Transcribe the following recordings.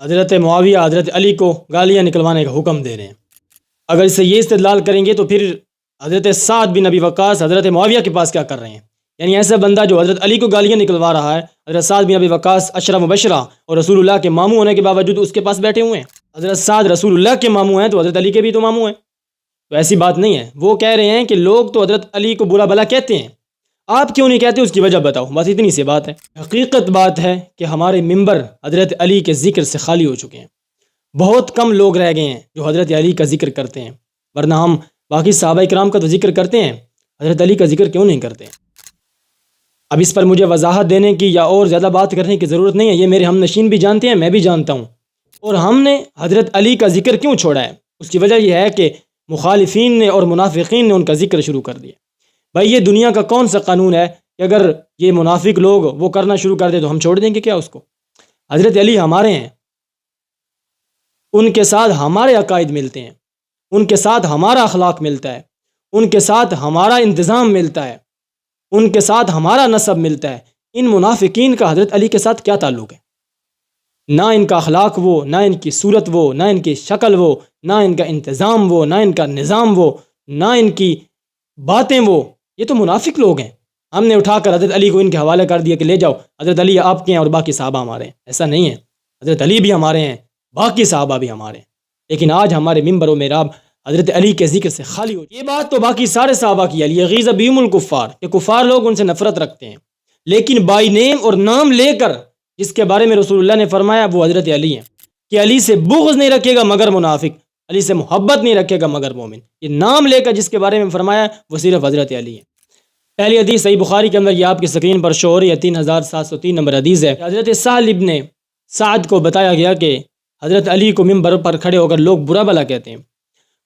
حضرت معاویہ حضرت علی کو گالیاں نکلوانے کا حکم دے رہے ہیں۔ اگر اس سے یہ استدلال کریں گے تو پھر حضرت سعد بن ابی وقاص حضرت معاویہ کے پاس کیا کر رہے ہیں؟ یعنی ایسا بندہ جو حضرت علی کو گالیاں نکلوا رہا ہے، حضرت سعد بن ابی وقاص عشرہ مبشرہ اور رسول اللہ کے ماموں ہونے کے باوجود اس کے پاس بیٹھے ہوئے ہیں۔ حضرت سعد رسول اللہ کے ماموں ہیں تو حضرت علی کے بھی تو ماموں ہیں، تو ایسی بات نہیں ہے۔ وہ کہہ رہے ہیں کہ لوگ تو حضرت علی کو برا بھلا کہتے ہیں، آپ کیوں نہیں کہتے؟ اس کی وجہ بتاؤ، بس اتنی سی بات ہے۔ حقیقت بات ہے کہ ہمارے ممبر حضرت علی کے ذکر سے خالی ہو چکے ہیں، بہت کم لوگ رہ گئے ہیں جو حضرت علی کا ذکر کرتے ہیں، ورنہ ہم باقی صحابہ کرام کا تو ذکر کرتے ہیں، حضرت علی کا ذکر کیوں نہیں کرتے؟ اب اس پر مجھے وضاحت دینے کی یا اور زیادہ بات کرنے کی ضرورت نہیں ہے، یہ میرے ہم نشین بھی جانتے ہیں، میں بھی جانتا ہوں۔ اور ہم نے حضرت علی کا ذکر کیوں چھوڑا ہے؟ اس کی وجہ یہ ہے کہ مخالفین نے اور منافقین نے ان کا ذکر شروع کر دیا۔ بھائی یہ دنیا کا کون سا قانون ہے کہ اگر یہ منافق لوگ وہ کرنا شروع کر دے تو ہم چھوڑ دیں گے کیا اس کو؟ حضرت علی ہمارے ہیں، ان کے ساتھ ہمارے عقائد ملتے ہیں، ان کے ساتھ ہمارا اخلاق ملتا ہے، ان کے ساتھ ہمارا انتظام ملتا ہے، ان کے ساتھ ہمارا نسب ملتا ہے۔ ان منافقین کا حضرت علی کے ساتھ کیا تعلق ہے؟ نہ ان کا اخلاق وہ، نہ ان کی صورت وہ، نہ ان کی شکل وہ، نہ ان کا انتظام وہ، نہ ان کا نظام وہ، نہ ان کی باتیں وہ۔ یہ تو منافق لوگ ہیں۔ ہم نے اٹھا کر حضرت علی کو ان کے حوالے کر دیا کہ لے جاؤ، حضرت علی آپ کے ہیں اور باقی صحابہ ہمارے ہیں۔ ایسا نہیں ہے، حضرت علی بھی ہمارے ہیں، باقی صحابہ بھی ہمارے ہیں، لیکن آج ہمارے ممبر و محراب حضرت علی کے ذکر سے خالی ہو۔ یہ بات تو باقی سارے صحابہ کی ہے، یغیظ بہم الکفار، کہ کفار لوگ ان سے نفرت رکھتے ہیں، لیکن بائی نیم اور نام لے کر جس کے بارے میں رسول اللہ نے فرمایا وہ حضرت علی ہیں، کہ علی سے بغض نہیں رکھے گا مگر منافق، علی سے محبت نہیں رکھے گا مگر مومن۔ یہ نام لے کر جس کے بارے میں فرمایا وہ صرف حضرت علی ہیں۔ پہلی حدیث صحیح بخاری کے اندر، یہ آپ کی اسکرین پر شو ہو رہی ہے، 3703 نمبر حدیث ہے۔ حضرت سہل ابن سعد کو بتایا گیا کہ حضرت علی کو ممبر پر کھڑے ہو کر لوگ برا بھلا کہتے ہیں،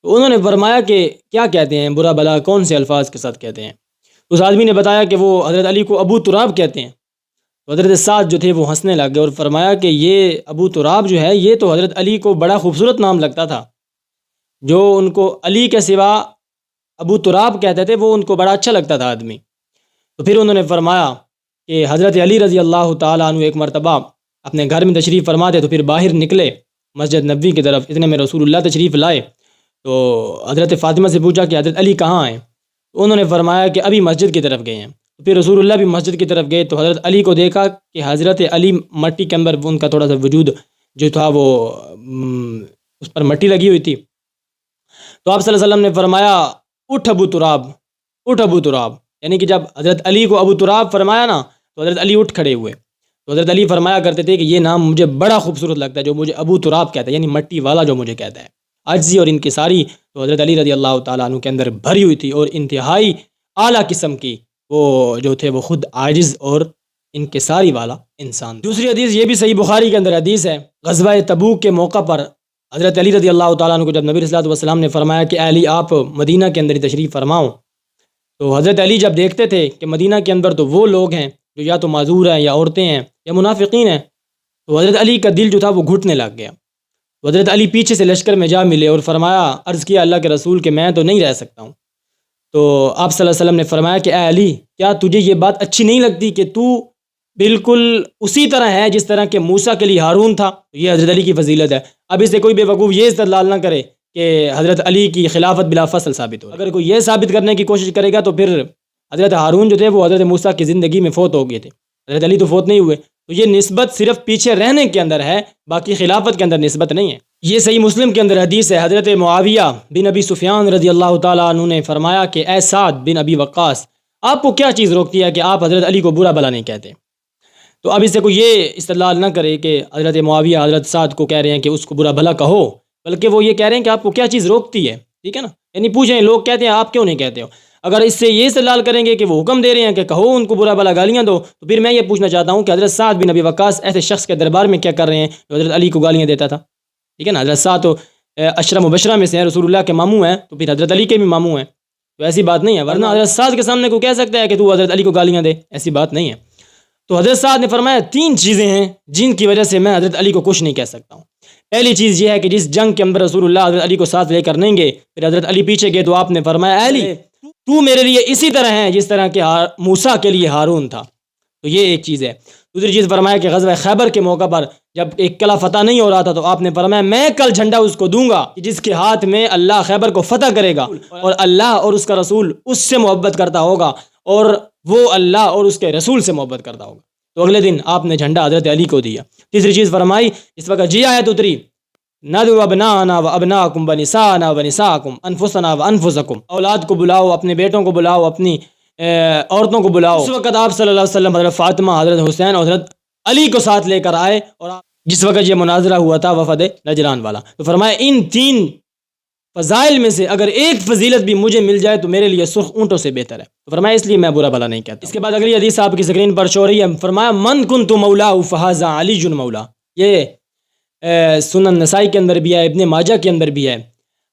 تو انہوں نے فرمایا کہ کیا کہتے ہیں برا بھلا، کون سے الفاظ کے ساتھ کہتے ہیں؟ اس آدمی نے بتایا کہ وہ حضرت علی کو ابو تراب کہتے ہیں۔ تو حضرت سعد جو تھے وہ ہنسنے لگ گئے اور فرمایا کہ یہ ابو تراب جو ہے یہ تو حضرت علی کو بڑا خوبصورت نام لگتا تھا، جو ان کو علی کے سوا ابو تراب کہتے تھے وہ ان کو بڑا اچھا لگتا تھا آدمی۔ تو پھر انہوں نے فرمایا کہ حضرت علی رضی اللہ تعالیٰ عنہ ایک مرتبہ اپنے گھر میں تشریف فرما تھے، تو پھر باہر نکلے مسجد نبوی کی طرف، اتنے میں رسول اللہ تشریف لائے، تو حضرت فاطمہ سے پوچھا کہ حضرت علی کہاں ہیں؟ تو انہوں نے فرمایا کہ ابھی مسجد کی طرف گئے ہیں۔ تو پھر رسول اللہ بھی مسجد کی طرف گئے تو حضرت علی کو دیکھا کہ حضرت علی مٹی کے اندر ان کا تھوڑا سا وجود جو تھا وہ اس پر مٹی لگی ہوئی تھی، تو آپ صلی اللہ علیہ وسلم نے فرمایا اٹھ ابو تراب، اٹھ ابو تراب، یعنی کہ جب حضرت علی کو ابو تراب فرمایا نا تو حضرت علی اٹھ کھڑے ہوئے۔ تو حضرت علی فرمایا کرتے تھے کہ یہ نام مجھے بڑا خوبصورت لگتا ہے جو مجھے ابو تراب کہتا ہے، یعنی مٹی والا جو مجھے کہتا ہے۔ عاجزی اور انکساری تو حضرت علی رضی اللہ تعالیٰ عنہ کے اندر بھری ہوئی تھی، اور انتہائی اعلیٰ قسم کی وہ جو تھے وہ خود عاجز اور انکساری والا انسان۔ دوسری حدیث یہ بھی صحیح بخاری کے اندر حدیث ہے، غزوہ تبوک کے موقع پر حضرت علی رضی اللہ تعالیٰ عنہ کو جب نبی صلی اللہ علیہ وسلم نے فرمایا کہ اے علی آپ مدینہ کے اندر تشریف فرماؤ، تو حضرت علی جب دیکھتے تھے کہ مدینہ کے اندر تو وہ لوگ ہیں جو یا تو معذور ہیں یا عورتیں ہیں یا منافقین ہیں، تو حضرت علی کا دل جو تھا وہ گھٹنے لگ گیا۔ تو حضرت علی پیچھے سے لشکر میں جا ملے اور فرمایا، عرض کیا اللہ کے رسول کہ میں تو نہیں رہ سکتا ہوں۔ تو آپ صلی اللہ علیہ وسلم نے فرمایا کہ اے علی کیا تجھے یہ بات اچھی نہیں لگتی کہ تو بالکل اسی طرح ہے جس طرح کہ موسیٰ کے لیے ہارون تھا؟ یہ حضرت علی کی فضیلت ہے۔ اب اس سے کوئی بے وقوف یہ استدلال نہ کرے کہ حضرت علی کی خلافت بلا فصل ثابت ہو۔ اگر کوئی یہ ثابت کرنے کی کوشش کرے گا تو پھر حضرت ہارون جو تھے وہ حضرت موسیٰ کی زندگی میں فوت ہو گئے تھے، حضرت علی تو فوت نہیں ہوئے، تو یہ نسبت صرف پیچھے رہنے کے اندر ہے، باقی خلافت کے اندر نسبت نہیں ہے۔ یہ صحیح مسلم کے اندر حدیث ہے، حضرت معاویہ بن ابی سفیان رضی اللہ تعالیٰ عنہ نے فرمایا کہ اے سعد بن ابی وقاص آپ کو کیا چیز روکتی ہے کہ آپ حضرت علی کو برا بھلا نہیں کہتے؟ تو اب اس سے کوئی یہ استدلال نہ کرے کہ حضرت معاویہ حضرت سعد کو کہہ رہے ہیں کہ اس کو برا بھلا کہو، بلکہ وہ یہ کہہ رہے ہیں کہ آپ کو کیا چیز روکتی ہے، ٹھیک ہے نا؟ یعنی پوچھیں لوگ کہتے ہیں آپ کیوں نہیں کہتے ہو؟ اگر اس سے یہ استدلال کریں گے کہ وہ حکم دے رہے ہیں کہ کہو ان کو برا بھلا گالیاں دو، تو پھر میں یہ پوچھنا چاہتا ہوں کہ حضرت سعد بن ابی وقاص ایسے شخص کے دربار میں کیا کر رہے ہیں جو حضرت علی کو گالیاں دیتا تھا؟ ٹھیک ہے نا، حضرت سعد تو عشرہ مبشرہ میں سے ہیں، رسول اللہ کے ماموں ہیں، تو پھر حضرت علی کے بھی ماموں ہیں، تو ایسی بات نہیں ہے، ورنہ حضرت سعد کے سامنے کو کہہ سکتا ہے کہ تو حضرت علی کو گالیاں دے، ایسی بات نہیں ہے۔ تو حضرت سعد نے فرمایا 3 چیزیں ہیں جن کی وجہ سے میں حضرت علی کو کچھ نہیں کہہ سکتا ہوں۔ پہلی چیز یہ ہے کہ جس جنگ کے اندر رسول اللہ حضرت علی کو ساتھ لے کر نہیں گئے، پھر حضرت علی پیچھے گئے تو آپ نے فرمایا اے علی تو میرے لیے اسی طرح ہے جس طرح کہ موسیٰ کے لیے ہارون تھا، تو یہ ایک چیز ہے۔ دوسری چیز فرمایا کہ غزوہ خیبر کے موقع پر جب ایک قلعہ فتح نہیں ہو رہا تھا تو آپ نے فرمایا میں کل جھنڈا اس کو دوں گا جس کے ہاتھ میں اللہ خیبر کو فتح کرے گا اور اللہ اور اس کا رسول اس سے محبت کرتا ہوگا اور وہ اللہ اور اس کے رسول سے محبت کرتا ہوگا۔ تو اگلے دن آپ نے جھنڈا حضرت علی کو دیا۔ تیسری چیز فرمائی اس وقت جی آیت اتری، ندعو ابناءنا و ابناءکم ونساءنا ونساءکم انفسنا و انفسکم، اولاد کو بلاؤ، اپنے بیٹوں کو بلاؤ، اپنی عورتوں کو بلاؤ۔ اس وقت آپ صلی اللہ علیہ وسلم حضرت فاطمہ، حضرت حسین اور حضرت علی کو ساتھ لے کر آئے، اور جس وقت یہ مناظرہ ہوا تھا وفد نجران والا، تو فرمایا ان تین فضائل میں سے اگر ایک فضیلت بھی مجھے مل جائے تو میرے لیے سرخ اونٹوں سے بہتر ہے۔ تو فرمایا اس لیے میں برا بھلا نہیں کہتا۔ اس کے بعد اگلی حدیث آپ کی اسکرین پر شو رہی ہے، فرمایا من کنت مولاہ فہذا علی مولا۔ یہ سنن نسائی کے اندر بھی ہے، ابن ماجہ کے اندر بھی ہے۔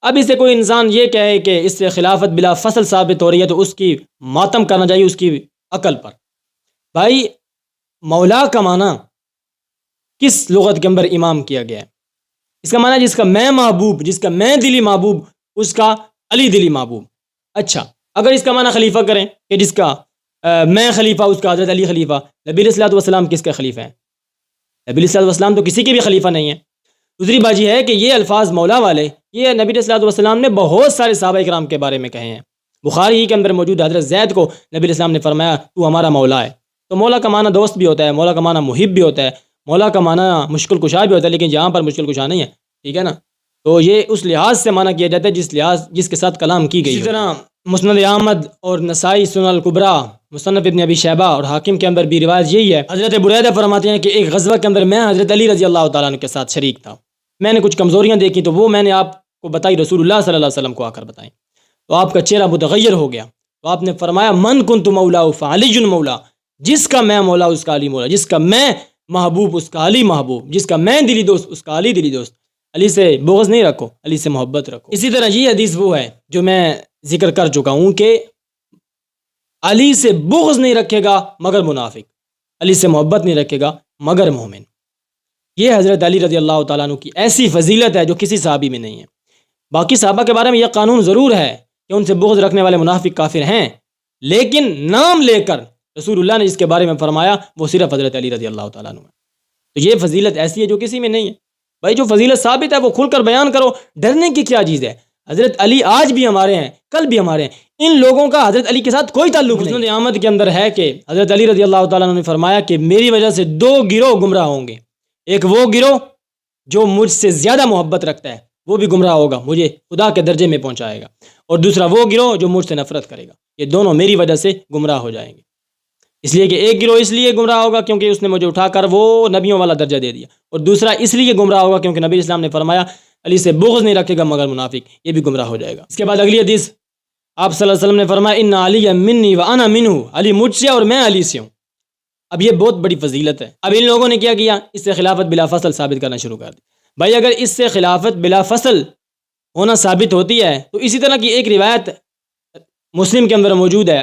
اب اسے کوئی انسان یہ کہے کہ اس سے خلافت بلا فصل ثابت ہو رہی ہے تو اس کی ماتم کرنا چاہیے اس کی عقل پر۔ بھائی مولا کا معنی کس لغت کے اندر امام کیا گیا ہے؟ اس کا معنی جس کا میں محبوب، جس کا میں دلی محبوب، اس کا علی دلی محبوب۔ اچھا اگر اس کا معنی خلیفہ کریں کہ جس کا میں خلیفہ اس کا حضرت علی خلیفہ، نبی علیہ الصلوۃ والسلام کس کا خلیفہ ہے؟ نبی علیہ الصلوۃ والسلام تو کسی کے بھی خلیفہ نہیں ہے۔ دوسری بات یہ ہے کہ یہ الفاظ مولا والے یہ نبی علیہ الصلوۃ والسلام نے بہت سارے صحابہ کرام کے بارے میں کہے ہیں۔ بخاری ہی کے اندر موجود حضرت زید کو نبی علیہ السلام نے فرمایا تو ہمارا مولا ہے۔ تو مولا کا معنی دوست بھی ہوتا ہے، مولا کا معنی محب بھی ہوتا ہے، مولا کا معنی مشکل کشا بھی ہوتا ہے، لیکن جہاں پر مشکل کشا نہیں ہے، ٹھیک ہے نا، تو یہ اس لحاظ سے معنی کیا جاتا ہے جس کے ساتھ کلام کی گئی۔ اسی طرح مسند احمد اور نسائی سنن الکبریٰ، مصنف ابن ابی شیبہ اور حاکم کے اندر بھی روایت یہی ہے۔ حضرت بریدہ فرماتے ہیں کہ ایک غزوہ کے اندر میں حضرت علی رضی اللہ تعالیٰ عنہ کے ساتھ شریک تھا، میں نے کچھ کمزوریاں دیکھی تو وہ میں نے آپ کو بتائی، رسول اللہ صلی اللہ علیہ وسلم کو آ کر بتائیں، تو آپ کا چہرہ متغیر ہو گیا، تو آپ نے فرمایا من کنت مولا فعلی مولا، جس کا میں مولا اس کا علی مولا، جس کا میں محبوب اس کا علی محبوب، جس کا میں دلی دوست اس کا علی دلی دوست۔ علی سے بغض نہیں رکھو، علی سے محبت رکھو۔ اسی طرح یہ حدیث وہ ہے جو میں ذکر کر چکا ہوں کہ علی سے بغض نہیں رکھے گا مگر منافق، علی سے محبت نہیں رکھے گا مگر مومن۔ یہ حضرت علی رضی اللہ تعالیٰ عنہ کی ایسی فضیلت ہے جو کسی صحابی میں نہیں ہے۔ باقی صحابہ کے بارے میں یہ قانون ضرور ہے کہ ان سے بغض رکھنے والے منافق کافر ہیں، لیکن نام لے کر رسول اللہ نے جس کے بارے میں فرمایا وہ صرف حضرت علی رضی اللہ تعالیٰ عنہ ہے۔ تو یہ فضیلت ایسی ہے جو کسی میں نہیں ہے۔ بھائی جو فضیلت ثابت ہے وہ کھل کر بیان کرو، ڈرنے کی کیا چیز ہے؟ حضرت علی آج بھی ہمارے ہیں، کل بھی ہمارے ہیں، ان لوگوں کا حضرت علی کے ساتھ کوئی تعلق نہیں۔ مسند احمد کے اندر ہے کہ حضرت علی رضی اللہ تعالیٰ عنہ نے فرمایا کہ میری وجہ سے دو گروہ گمراہ ہوں گے، ایک وہ گروہ جو مجھ سے زیادہ محبت رکھتا ہے وہ بھی گمراہ ہوگا، مجھے خدا کے درجے میں پہنچائے گا، اور دوسرا وہ گروہ جو مجھ سے نفرت کرے گا، یہ دونوں میری وجہ سے گمراہ ہو جائیں گے۔ اس لیے کہ ایک گروہ اس لیے گمراہ ہوگا کیونکہ اس نے مجھے اٹھا کر وہ نبیوں والا درجہ دے دیا، اور دوسرا اس لیے گمراہ ہوگا کیونکہ نبی اسلام نے فرمایا علی سے بغض نہیں رکھے گا مگر منافق، یہ بھی گمراہ ہو جائے گا۔ اس کے بعد اگلی حدیث آپ صلی اللہ علیہ وسلم نے فرمایا ان علی منی وانا منہ، علی مجھ سے اور میں علی سے ہوں۔ اب یہ بہت بڑی فضیلت ہے۔ اب ان لوگوں نے کیا کیا؟ اس سے خلافت بلا فصل ثابت کرنا شروع کر دی۔ بھائی اگر اس سے خلافت بلا فصل ہونا ثابت ہوتی ہے تو اسی طرح کی ایک روایت مسلم کے اندر موجود ہے،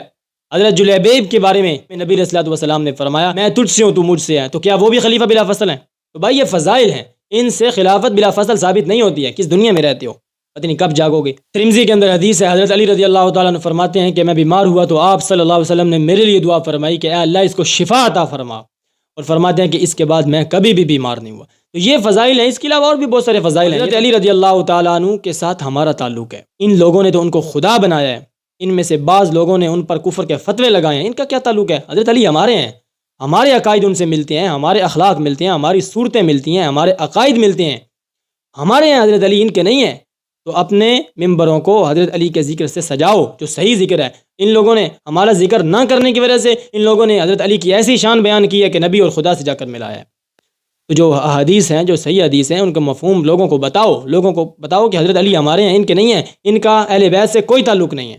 حضرت جلیبیب کے بارے میں نبی علیہ الصلوۃ والسلام نے فرمایا میں تجھ سے ہوں تو مجھ سے ہے، تو کیا وہ بھی خلیفہ بلا فصل ہیں؟ تو بھائی یہ فضائل ہیں، ان سے خلافت بلا فصل ثابت نہیں ہوتی ہے۔ کس دنیا میں رہتے ہو، پتہ نہیں کب جاگو گے۔ ترمذی کے اندر حدیث ہے، حضرت علی رضی اللہ تعالیٰ عنہ فرماتے ہیں کہ میں بیمار ہوا تو آپ صلی اللہ علیہ وسلم نے میرے لیے دعا فرمائی کہ اے اللہ اس کو شفا عطا فرما، اور فرماتے ہیں کہ اس کے بعد میں کبھی بھی بیمار نہیں ہوا۔ تو یہ فضائل ہیں، اس کے علاوہ اور بھی بہت سارے فضائل ہیں۔ حضرت علی رضی اللہ تعالیٰ عنہ کے ساتھ ہمارا تعلق ہے، ان لوگوں نے تو ان کو خدا بنایا ہے، ان میں سے بعض لوگوں نے ان پر کفر کے فتوے لگائے ہیں، ان کا کیا تعلق ہے؟ حضرت علی ہمارے ہیں، ہمارے عقائد ان سے ملتے ہیں، ہمارے اخلاق ملتے ہیں، ہماری صورتیں ملتی ہیں، ہمارے عقائد ملتے ہیں، ہمارے ہیں حضرت علی، ان کے نہیں ہیں۔ تو اپنے ممبروں کو حضرت علی کے ذکر سے سجاؤ جو صحیح ذکر ہے۔ ان لوگوں نے ہمارا ذکر نہ کرنے کی وجہ سے ان لوگوں نے حضرت علی کی ایسی شان بیان کی ہے کہ نبی اور خدا سے جا کر ملایا ہے۔ تو جو حدیث ہیں، جو صحیح حدیث ہیں، ان کا مفہوم لوگوں کو بتاؤ کہ حضرت علی ہمارے ہیں، ان کے نہیں ہیں، ان کا اہل بیت سے کوئی تعلق نہیں ہے۔